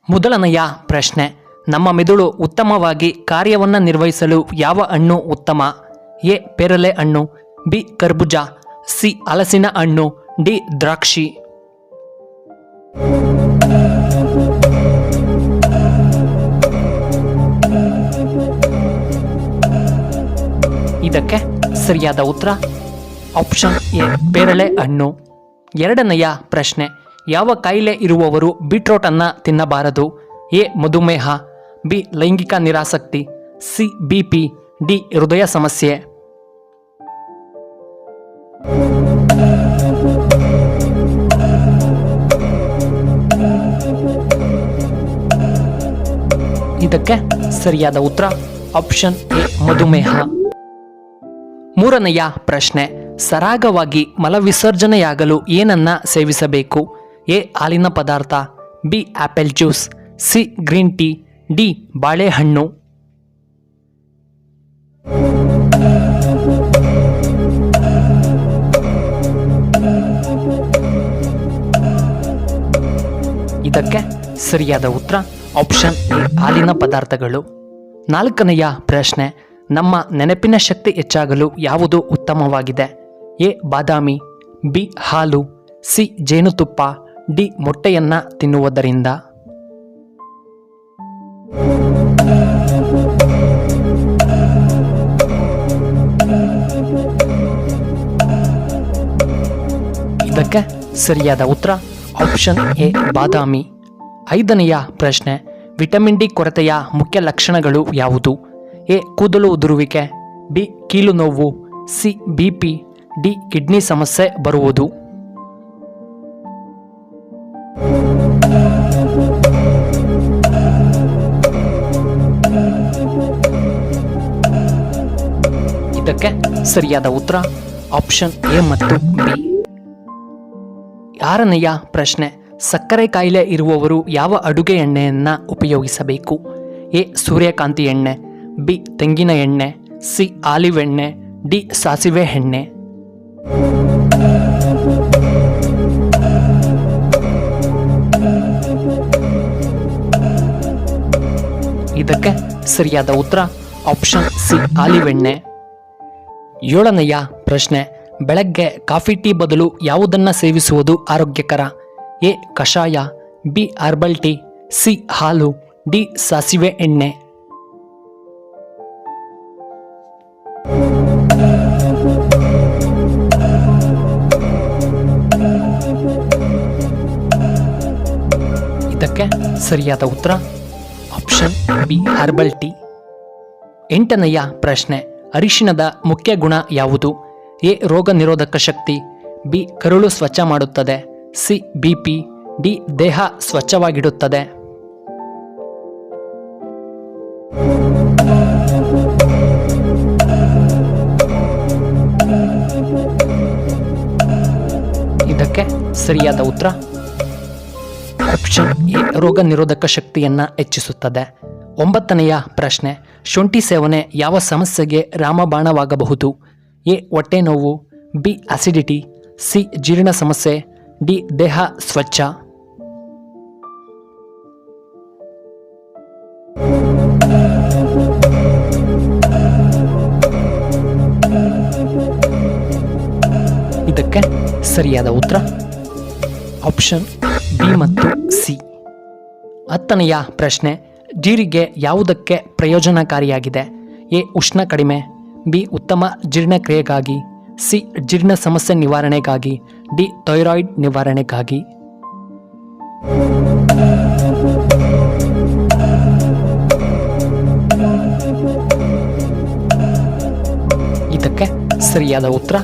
ಮೊದಲನೆಯ ಪ್ರಶ್ನೆ, ನಮ್ಮ ಮೆದುಳು ಉತ್ತಮವಾಗಿ ಕಾರ್ಯವನ್ನು ನಿರ್ವಹಿಸಲು ಯಾವ ಹಣ್ಣು ಉತ್ತಮ? ಎ ಪೇರಲೆ ಹಣ್ಣು, ಬಿ ಕರ್ಬೂಜ, ಸಿ ಹಲಸಿನ ಹಣ್ಣು, ಡಿ ದ್ರಾಕ್ಷಿ. ಇದಕ್ಕೆ ಸರಿಯಾದ ಉತ್ತರ ಆಪ್ಷನ್ ಎ ಪೇರಳೆ ಹಣ್ಣು. ಎರಡನೆಯ ಪ್ರಶ್ನೆ, ಯಾವ ಕಾಯಿಲೆ ಇರುವವರು ಬೀಟ್ರೋಟನ್ನು ತಿನ್ನಬಾರದು? ಎ ಮಧುಮೇಹ, ಬಿ ಲೈಂಗಿಕ ನಿರಾಸಕ್ತಿ, ಸಿ ಬಿಪಿ, ಡಿ ಹೃದಯ ಸಮಸ್ಯೆ. ಇದಕ್ಕೆ ಸರಿಯಾದ ಉತ್ತರ ಆಪ್ಷನ್ ಎ ಮಧುಮೇಹ. ಮೂರನೆಯ ಪ್ರಶ್ನೆ, ಸರಾಗವಾಗಿ ಮಲವಿಸರ್ಜನೆಯಾಗಲು ಏನನ್ನ ಸೇವಿಸಬೇಕು? ಎ ಹಾಲಿನ ಪದಾರ್ಥ, B apple juice, C green tea, D ಬಾಳೆಹಣ್ಣು. ಇದಕ್ಕೆ ಸರಿಯಾದ ಉತ್ತರ ಆಪ್ಷನ್ ಎ ಹಾಲಿನ ಪದಾರ್ಥಗಳು. ನಾಲ್ಕನೆಯ ಪ್ರಶ್ನೆ, ನಮ್ಮ ನೆನಪಿನ ಶಕ್ತಿ ಹೆಚ್ಚಾಗಲು ಯಾವುದು ಉತ್ತಮವಾಗಿದೆ? ಎ ಬಾದಾಮಿ, ಬಿ ಹಾಲು, ಸಿ ಜೇನುತುಪ್ಪ, ಡಿ ಮೊಟ್ಟೆಯನ್ನು ತಿನ್ನುವುದರಿಂದ. ಇದಕ್ಕೆ ಸರಿಯಾದ ಉತ್ತರ ಆಪ್ಷನ್ ಎ ಬಾದಾಮಿ. ಐದನೆಯ ಪ್ರಶ್ನೆ, ವಿಟಮಿನ್ ಡಿ ಕೊರತೆಯ ಮುಖ್ಯ ಲಕ್ಷಣಗಳು ಯಾವುದು? ಎ ಕೂದಲು ಉದುರುವಿಕೆ, ಬಿ ಕೀಲು ನೋವು, ಸಿ ಬಿಪಿ, ಡಿ ಕಿಡ್ನಿ ಸಮಸ್ಯೆ ಬರುವುದು. ಇದಕ್ಕೆ ಸರಿಯಾದ ಉತ್ತರ ಆಪ್ಷನ್ ಎ ಮತ್ತು ಬಿ. ಆರನೆಯ ಪ್ರಶ್ನೆ, ಸಕ್ಕರೆ ಕಾಯಿಲೆ ಇರುವವರು ಯಾವ ಅಡುಗೆ ಎಣ್ಣೆಯನ್ನು ಉಪಯೋಗಿಸಬೇಕು? ಎ ಸೂರ್ಯಕಾಂತಿ ಎಣ್ಣೆ, ಬಿ ತೆಂಗಿನ ಎಣ್ಣೆ, ಸಿ ಆಲಿವ್ ಎಣ್ಣೆ, ಡಿ ಸಾಸಿವೆ ಎಣ್ಣೆ. ಇದಕ್ಕೆ ಸರಿಯಾದ ಉತ್ತರ ಆಪ್ಷನ್ ಸಿ ಆಲಿವ್ ಎಣ್ಣೆ. ಏಳನೆಯ ಪ್ರಶ್ನೆ, ಬೆಳಗ್ಗೆ ಕಾಫಿ ಟೀ ಬದಲು ಯಾವುದನ್ನು ಸೇವಿಸುವುದು ಆರೋಗ್ಯಕರ? ಎ ಕಷಾಯ, ಬಿ ಹರ್ಬಲ್ ಟೀ, ಸಿ ಹಾಲು, ಡಿ ಸಾಸಿವೆ ಎಣ್ಣೆ. ಇದಕ್ಕೆ ಸರಿಯಾದ ಉತ್ತರ ಆಪ್ಷನ್ ಬಿ ಹರ್ಬಲ್ ಟೀ. ಎಂಟನೆಯ ಪ್ರಶ್ನೆ, ಅರಿಶಿಣದ ಮುಖ್ಯ ಗುಣ ಯಾವುದು? ಎ ರೋಗ ನಿರೋಧಕ ಶಕ್ತಿ, ಬಿ ಕರುಳು ಸ್ವಚ್ಛ ಮಾಡುತ್ತದೆ, ಸಿ ಬಿಪಿ, ಡಿ ದೇಹ ಸ್ವಚ್ಛವಾಗಿಡುತ್ತದೆ. ಇದಕ್ಕೆ ಸರಿಯಾದ ಉತ್ತರ ಆಪ್ಷನ್ ಎ ರೋಗ ನಿರೋಧಕ ಶಕ್ತಿಯನ್ನ ಹೆಚ್ಚಿಸುತ್ತದೆ. ಒಂಬತ್ತನೆಯ ಪ್ರಶ್ನೆ, ಶುಂಠಿ ಸೇವನೆ ಯಾವ ಸಮಸ್ಯೆಗೆ ರಾಮಬಾಣವಾಗಬಹುದು? ಎ ಹೊಟ್ಟೆ ನೋವು, ಬಿ ಅಸಿಡಿಟಿ, ಸಿ ಜೀರ್ಣ ಸಮಸ್ಯೆ, ಡಿ ದೇಹ ಸ್ವಚ್ಛ. ಇದಕ್ಕೆ ಸರಿಯಾದ ಉತ್ತರ ಆಪ್ಷನ್ ಬಿ ಮತ್ತು ಸಿ. ಹತ್ತನೆಯ ಪ್ರಶ್ನೆ, ಜೀರಿಗೆ ಯಾವುದಕ್ಕೆ ಪ್ರಯೋಜನಕಾರಿಯಾಗಿದೆ? ಎ ಉಷ್ಣ ಕಡಿಮೆ, ಬಿ ಉತ್ತಮ ಜೀರ್ಣಕ್ರಿಯೆಗಾಗಿ, ಸಿ ಜೀರ್ಣ ಸಮಸ್ಯೆ ನಿವಾರಣೆಗಾಗಿ, ಡಿ ಥೈರಾಯ್ಡ್ ನಿವಾರಣೆಗಾಗಿ. ಇದಕ್ಕೆ ಸರಿಯಾದ ಉತ್ತರ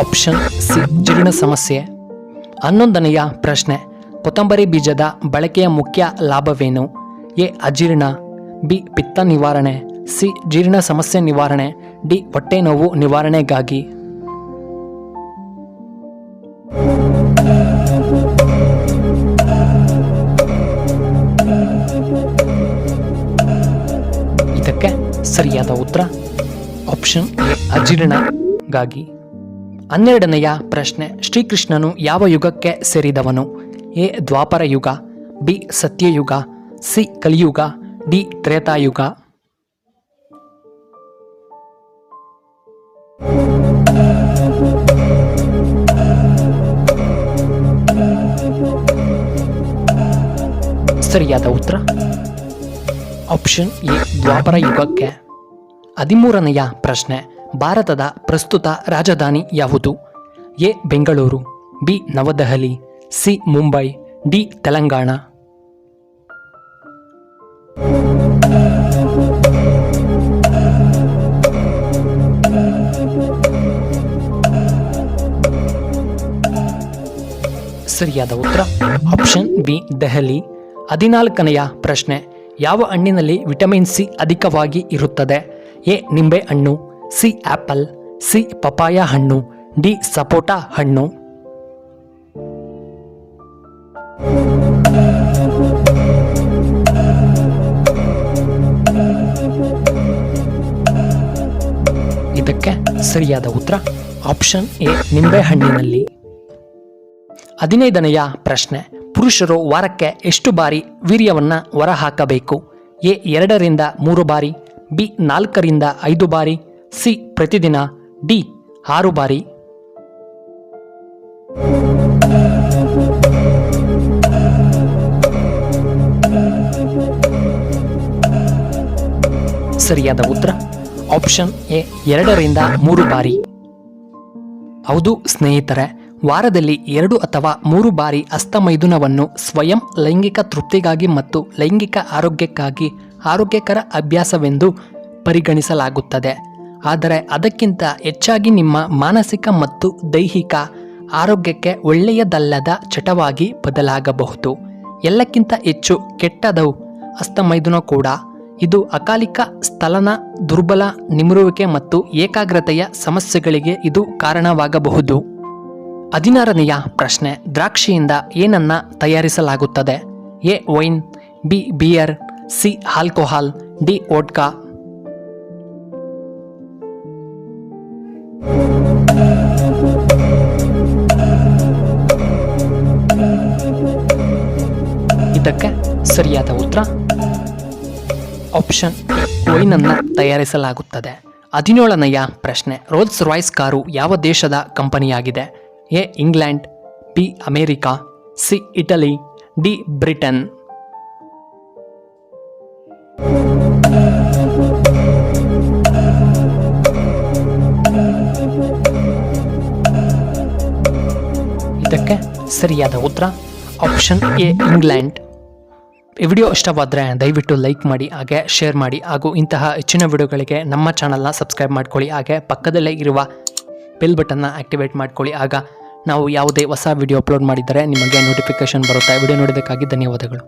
ಆಪ್ಷನ್ ಸಿ ಜೀರ್ಣ ಸಮಸ್ಯೆ. 11ನೆಯ ಪ್ರಶ್ನೆ, ಕೊತ್ತಂಬರಿ ಬೀಜದ ಬಳಕೆಯ ಮುಖ್ಯ ಲಾಭವೇನು? ಎ ಅಜೀರ್ಣ, ಬಿ ಪಿತ್ತ ನಿವಾರಣೆ, ಸಿ ಜೀರ್ಣ ಸಮಸ್ಯೆ ನಿವಾರಣೆ, ಡಿ ಹೊಟ್ಟೆ ನೋವು ನಿವಾರಣೆಗಾಗಿ. ಇದಕ್ಕೆ ಸರಿಯಾದ ಉತ್ತರ ಆಪ್ಷನ್ ಎ ಅಜೀರ್ಣಗಾಗಿ. 12ನೆಯ ಪ್ರಶ್ನೆ, ಶ್ರೀಕೃಷ್ಣನು ಯಾವ ಯುಗಕ್ಕೆ ಸೇರಿದವನು? ಎ ದ್ವಾಪರ ಯುಗ, ಬಿ ಸತ್ಯಯುಗ, ಸಿ ಕಲಿಯುಗ, ಡಿ ತ್ರೇತಾಯುಗ. ಸರಿಯಾದ ಉತ್ತರ ಆಪ್ಷನ್ ಎ ದ್ವಾಪರ ಯುಗಕ್ಕೆ. 13ನೆಯ ಪ್ರಶ್ನೆ, ಭಾರತದ ಪ್ರಸ್ತುತ ರಾಜಧಾನಿ ಯಾವುದು? A Bengaluru, B New Delhi, C Mumbai, D Telangana. ಸರಿಯಾದ ಉತ್ತರ ಆಪ್ಷನ್ ಬಿ ದೆಹಲಿ. 14ನೆಯ ಪ್ರಶ್ನೆ, ಯಾವ ಹಣ್ಣಿನಲ್ಲಿ ವಿಟಮಿನ್ ಸಿ ಅಧಿಕವಾಗಿ ಇರುತ್ತದೆ? ಎ ನಿಂಬೆ ಹಣ್ಣು, ಸಿ ಆಪಲ್, ಸಿ ಪಪಾಯ ಹಣ್ಣು, ಡಿ ಸಪೋಟ ಹಣ್ಣು. ಇದಕ್ಕೆ ಸರಿಯಾದ ಉತ್ತರ ಆಪ್ಷನ್ ಎ ನಿಂಬೆ ಹಣ್ಣಿನಲ್ಲಿ. 15ನೆಯ ಪ್ರಶ್ನೆ, ಪುರುಷರು ವಾರಕ್ಕೆ ಎಷ್ಟು ಬಾರಿ ವೀರ್ಯವನ್ನ ಹೊರಹಾಕಬೇಕು? ಎ 2 ರಿಂದ 3 ಬಾರಿ, ಬಿ 4 ರಿಂದ 5 ಬಾರಿ, ಸಿ ಪ್ರತಿದಿನ, ಡಿ 6 ಬಾರಿ. ಸರಿಯಾದ ಉತ್ತರ ಆಪ್ಷನ್ ಎ 2 ರಿಂದ 3 ಬಾರಿ. ಹೌದು ಸ್ನೇಹಿತರೆ, ವಾರದಲ್ಲಿ 2 ಅಥವಾ 3 ಬಾರಿ ಹಸ್ತಮೈಥುನವನ್ನು ಸ್ವಯಂ ಲೈಂಗಿಕ ತೃಪ್ತಿಗಾಗಿ ಮತ್ತು ಲೈಂಗಿಕ ಆರೋಗ್ಯಕ್ಕಾಗಿ ಆರೋಗ್ಯಕರ ಅಭ್ಯಾಸವೆಂದು ಪರಿಗಣಿಸಲಾಗುತ್ತದೆ. ಆದರೆ ಅದಕ್ಕಿಂತ ಹೆಚ್ಚಾಗಿ ನಿಮ್ಮ ಮಾನಸಿಕ ಮತ್ತು ದೈಹಿಕ ಆರೋಗ್ಯಕ್ಕೆ ಒಳ್ಳೆಯದಲ್ಲದ ಚಟವಾಗಿ ಬದಲಾಗಬಹುದು. ಎಲ್ಲಕ್ಕಿಂತ ಹೆಚ್ಚು ಕೆಟ್ಟದು ಹಸ್ತಮೈಥುನ ಕೂಡ. ಇದು ಅಕಾಲಿಕ ಸ್ಥಳನ, ದುರ್ಬಲ ನಿಮರುವಿಕೆ ಮತ್ತು ಏಕಾಗ್ರತೆಯ ಸಮಸ್ಯೆಗಳಿಗೆ ಇದು ಕಾರಣವಾಗಬಹುದು. 16ನೆಯ ಪ್ರಶ್ನೆ, ದ್ರಾಕ್ಷಿಯಿಂದ ಏನನ್ನ ತಯಾರಿಸಲಾಗುತ್ತದೆ? A wine, B beer, C alcohol, D vodka. ಇದಕ್ಕೆ ಸರಿಯಾದ ಉತ್ತರ ಆಪ್ಷನ್ ವೈನ್ ಅನ್ನ ತಯಾರಿಸಲಾಗುತ್ತದೆ. 17ನೆಯ ಪ್ರಶ್ನೆ, ರೋಲ್ಸ್ ರಾಯ್ಸ್ ಕಾರು ಯಾವ ದೇಶದ ಕಂಪನಿಯಾಗಿದೆ? A England, B America, C Italy, D Britain. ಇದಕ್ಕೆ ಸರಿಯಾದ ಉತ್ತರ ಆಪ್ಷನ್ ಎ ಇಂಗ್ಲೆಂಡ್. ಈ ವಿಡಿಯೋ ಇಷ್ಟವಾದರೆ ದಯವಿಟ್ಟು ಲೈಕ್ ಮಾಡಿ, ಹಾಗೆ ಶೇರ್ ಮಾಡಿ, ಹಾಗೂ ಇಂತಹ ಹೆಚ್ಚಿನ ವಿಡಿಯೋಗಳಿಗೆ ನಮ್ಮ ಚಾನಲ್ನ ಸಬ್ಸ್ಕ್ರೈಬ್ ಮಾಡ್ಕೊಳ್ಳಿ. ಹಾಗೆ ಪಕ್ಕದಲ್ಲೇ ಇರುವ ಬೆಲ್ ಬಟನ್ನ ಆಕ್ಟಿವೇಟ್ ಮಾಡ್ಕೊಳ್ಳಿ. ಆಗ ನಾವು ಯಾವುದೇ ಹೊಸ ವಿಡಿಯೋ ಅಪ್ಲೋಡ್ ಮಾಡಿದರೆ ನಿಮಗೆ ನೋಟಿಫಿಕೇಶನ್ ಬರುತ್ತೆ. ವಿಡಿಯೋ ನೋಡೋದಕ್ಕಾಗಿ ಧನ್ಯವಾದಗಳು.